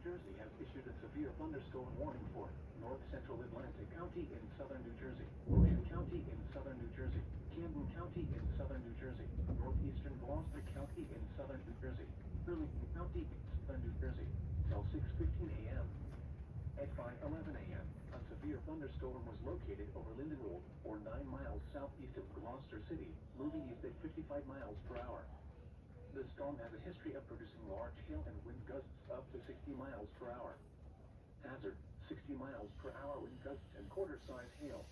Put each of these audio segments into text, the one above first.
Jersey has issued a severe thunderstorm warning for north central Atlantic County in southern New Jersey, Ocean County in southern New Jersey, Camden County in southern New Jersey, northeastern Gloucester County in southern New Jersey, Burlington County in southern New Jersey, till 6:15 a.m. At 5:11 a.m., a severe thunderstorm was located over Linden Road, or 9 miles southeast of Gloucester City, moving east at 55 miles per hour. The storm has a history of producing large hail and wind gusts up to 60 miles per hour. Hazard: 60 miles per hour wind gusts and quarter-size hail.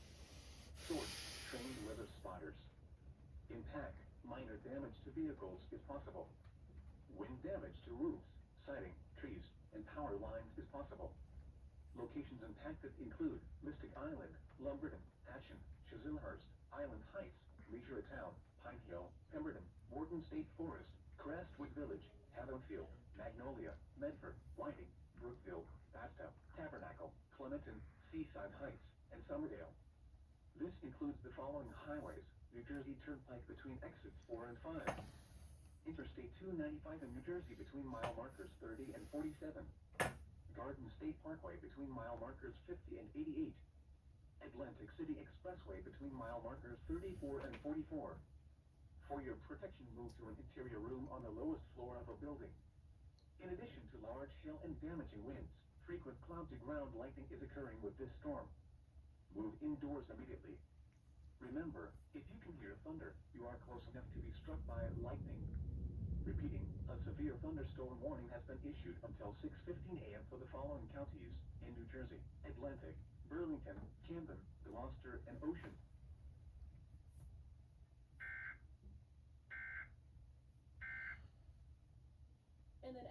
Source: trained weather spotters. Impact: minor damage to vehicles is possible. Wind damage to roofs, siding, trees, and power lines is possible. Locations impacted include Mystic Island, Lumberton, Atchison, Chislehurst, Island Heights, Leisure Town, Pine Hill, Pemberton, Morton State Forest, Crestwood Village, Haddonfield, Magnolia, Medford, Whiting, Brookville, Basta, Tabernacle, Clementon, Seaside Heights, and Somerdale. This includes the following highways: New Jersey Turnpike between exits 4 and 5. Interstate 295 in New Jersey between mile markers 30 and 47. Garden State Parkway between mile markers 50 and 88. Atlantic City Expressway between mile markers 34 and 44. For your protection, move to an interior room on the lowest floor of a building. In addition to large hail and damaging winds, frequent cloud-to-ground lightning is occurring with this storm. Move indoors immediately. Remember, if you can hear thunder, you are close enough to be struck by lightning. Repeating, a severe thunderstorm warning has been issued until 6:15 a.m. for the following counties in New Jersey: Atlantic, Burlington, Camden, Gloucester, and Ocean. And then